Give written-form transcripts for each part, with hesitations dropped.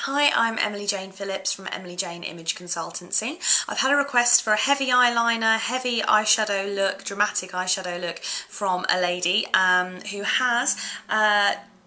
Hi, I'm Emily Jane Phillips from Emily Jane Image Consultancy. I've had a request for a heavy eyeliner, heavy eyeshadow look, dramatic eyeshadow look from a lady who has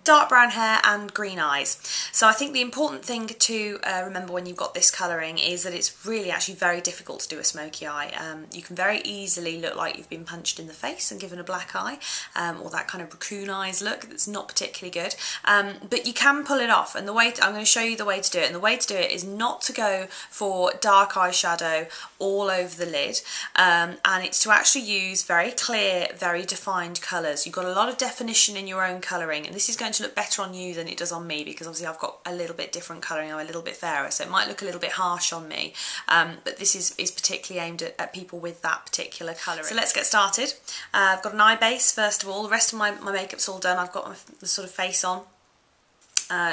dark brown hair and green eyes. So I think the important thing to remember when you've got this colouring is that it's really actually very difficult to do a smoky eye. You can very easily look like you've been punched in the face and given a black eye, or that kind of raccoon eyes look that's not particularly good. But you can pull it off, and the way I'm going to show you the way to do it. And the way to do it is not to go for dark eyeshadow all over the lid, and it's to actually use very clear, very defined colours. You've got a lot of definition in your own colouring, and this is going to look better on you than it does on me, because obviously I've got a little bit different colouring, I'm a little bit fairer, so it might look a little bit harsh on me, but this is particularly aimed at people with that particular colouring. So let's get started. I've got an eye base first of all. The rest of my makeup's all done. I've got the sort of face on.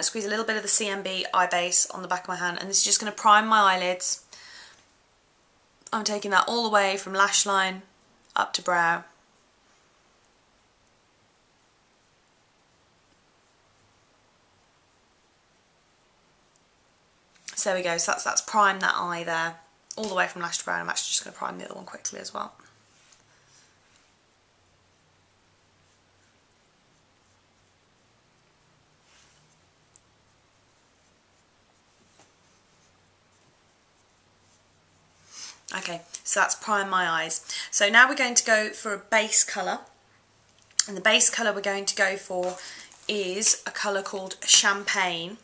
Squeeze a little bit of the CMB eye base on the back of my hand, and this is just going to prime my eyelids. I'm taking that all the way from lash line up to brow. So there we go, so that's primed that eye there, all the way from lash to brow. I'm actually just going to prime the other one quickly as well. Okay, so that's prime my eyes. So now we're going to go for a base colour, and the base colour we're going to go for is a colour called Champagne,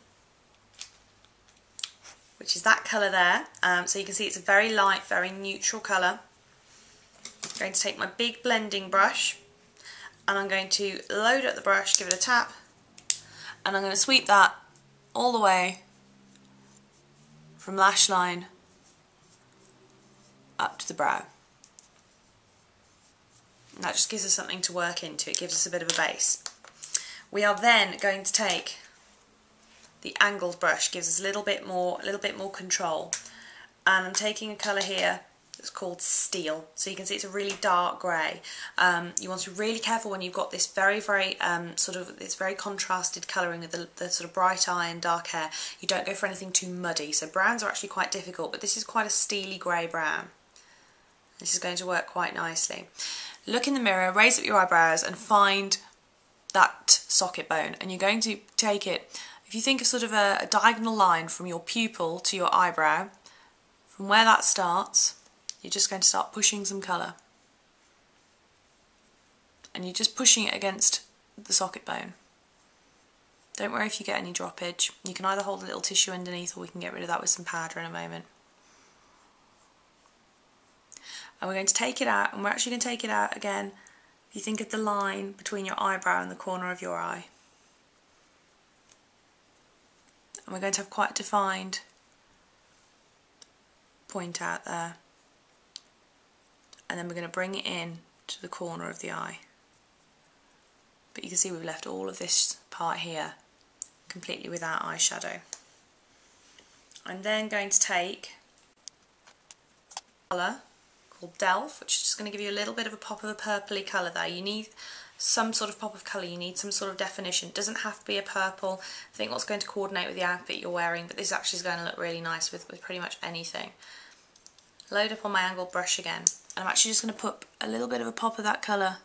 which is that colour there. So you can see it's a very light, very neutral colour. I'm going to take my big blending brush, and I'm going to load up the brush, give it a tap, and I'm going to sweep that all the way from lash line up to the brow. And that just gives us something to work into. It gives us a bit of a base. We are then going to take the angled brush, gives us a little bit more control, and I'm taking a colour here that's called Steel. So you can see it's a really dark grey. You want to be really careful when you've got this very this very contrasted colouring of the sort of bright eye and dark hair. You don't go for anything too muddy. So browns are actually quite difficult, but this is quite a steely grey brown. This is going to work quite nicely. Look in the mirror, raise up your eyebrows, and find that socket bone, and you're going to take it. If you think of sort of a diagonal line from your pupil to your eyebrow, from where that starts, you're just going to start pushing some colour. And you're just pushing it against the socket bone. Don't worry if you get any droppage. You can either hold a little tissue underneath, or we can get rid of that with some powder in a moment. And we're going to take it out, and we're actually going to take it out again. If you think of the line between your eyebrow and the corner of your eye. And we're going to have quite a defined point out there, and then we're going to bring it in to the corner of the eye. But you can see we've left all of this part here completely without eyeshadow. I'm then going to take a colour called Delph, which is just going to give you a little bit of a pop of a purpley colour there. You need some sort of pop of colour, you need some sort of definition. It doesn't have to be a purple. I think what's going to coordinate with the outfit you're wearing, but this actually is going to look really nice with pretty much anything. Load up on my angled brush again, and I'm actually just going to put a little bit of a pop of that colour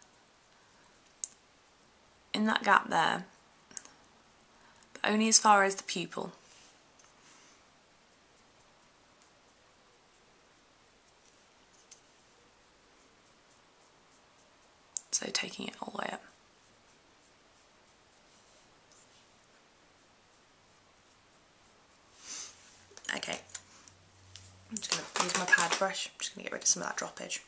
in that gap there, but only as far as the pupil. So taking it all the way up. Okay, I'm just going to use my pad brush. I'm just going to get rid of some of that droppage.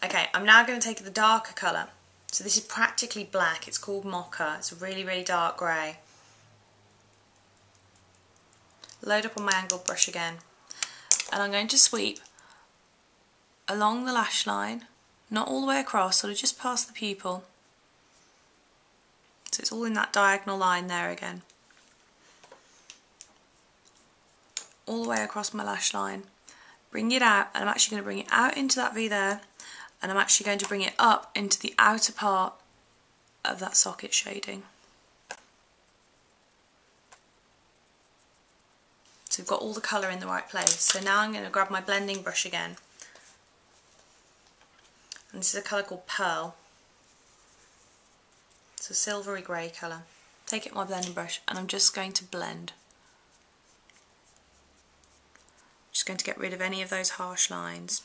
Okay, I'm now going to take the darker colour. So this is practically black. It's called Mocha. It's a really, really dark grey. Load up on my angled brush again, and I'm going to sweep along the lash line. Not all the way across, sort of just past the pupil. So it's all in that diagonal line there again. All the way across my lash line. Bring it out, and I'm actually going to bring it out into that V there, and I'm actually going to bring it up into the outer part of that socket shading. So we've got all the colour in the right place. So now I'm going to grab my blending brush again. And this is a colour called Pearl. It's a silvery grey colour. Take it my blending brush and I'm just going to blend. Just going to get rid of any of those harsh lines.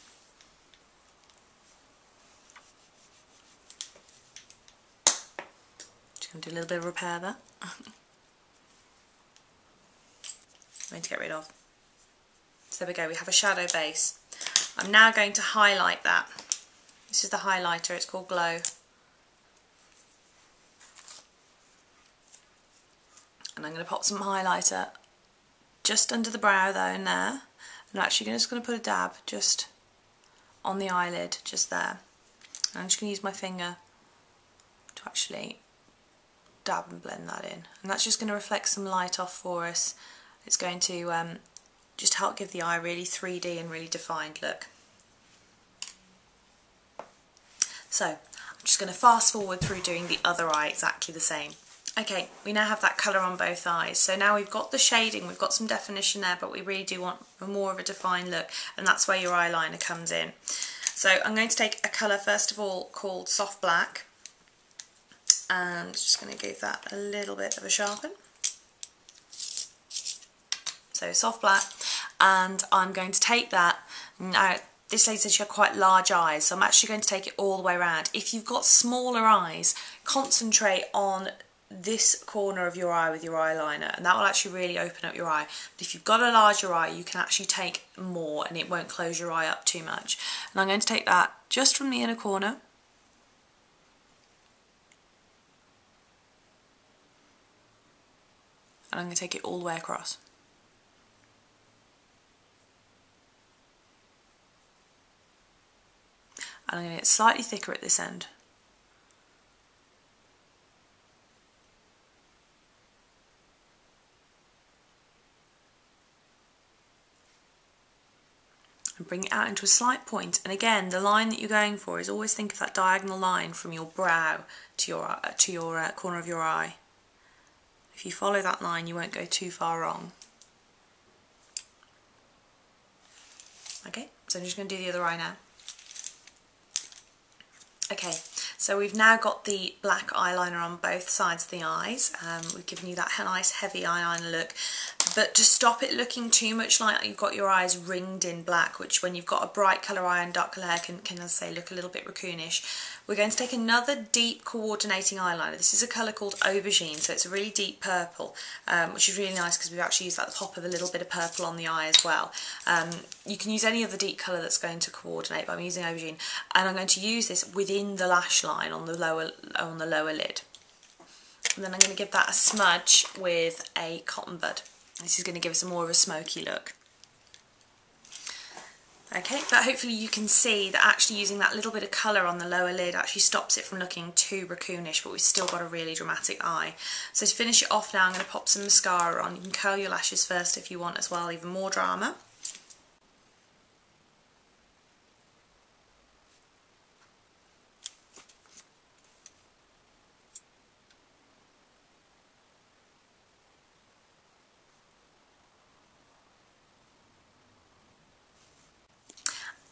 Just going to do a little bit of repair there. I'm going to get rid of. So there we go, we have a shadow base. I'm now going to highlight that. This is the highlighter, it's called Glow. And I'm going to pop some highlighter just under the brow though in there. And I'm actually just going to put a dab just on the eyelid, just there. And I'm just going to use my finger to actually dab and blend that in. And that's just going to reflect some light off for us. It's going to just help give the eye a really 3D and really defined look. So I'm just going to fast forward through doing the other eye exactly the same. Okay, we now have that colour on both eyes. So now we've got the shading, we've got some definition there, but we really do want more of a defined look, and that's where your eyeliner comes in. So I'm going to take a colour first of all called Soft Black, and just going to give that a little bit of a sharpen. So Soft Black, and I'm going to take that. Now this lady said she had quite large eyes, so I'm actually going to take it all the way around. If you've got smaller eyes, concentrate on this corner of your eye with your eyeliner, and that will actually really open up your eye. But if you've got a larger eye, you can actually take more and it won't close your eye up too much. And I'm going to take that just from the inner corner, and I'm going to take it all the way across. And I'm going to get slightly thicker at this end. And bring it out into a slight point. And again, the line that you're going for is always think of that diagonal line from your brow to your corner of your eye. If you follow that line, you won't go too far wrong. Okay, so I'm just going to do the other eye now. Okay, so we've now got the black eyeliner on both sides of the eyes. We've given you that nice heavy eyeliner look, but to stop it looking too much like you've got your eyes ringed in black, which when you've got a bright colour eye and dark colour hair can, as I say, look a little bit raccoonish. We're going to take another deep coordinating eyeliner. This is a colour called Aubergine, so it's a really deep purple, which is really nice because we've actually used that pop of a little bit of purple on the eye as well. You can use any other deep colour that's going to coordinate, but I'm using Aubergine, and I'm going to use this within the lash line on the lower lid. And then I'm going to give that a smudge with a cotton bud. This is going to give us more of a smoky look. Okay, but hopefully you can see that actually using that little bit of colour on the lower lid actually stops it from looking too raccoonish, but we've still got a really dramatic eye. So to finish it off now, I'm going to pop some mascara on. You can curl your lashes first if you want as well, even more drama.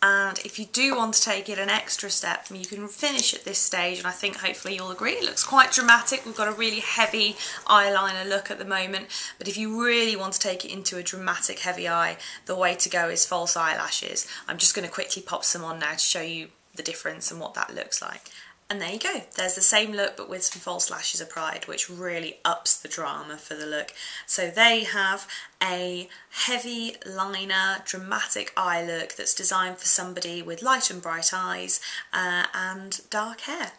And if you do want to take it an extra step, you can finish at this stage, and I think hopefully you'll agree it looks quite dramatic. We've got a really heavy eyeliner look at the moment, but if you really want to take it into a dramatic heavy eye, the way to go is false eyelashes. I'm just going to quickly pop some on now to show you the difference and what that looks like. And there you go, there's the same look but with some false lashes applied, which really ups the drama for the look. So there you have a heavy liner, dramatic eye look that's designed for somebody with light and bright eyes and dark hair.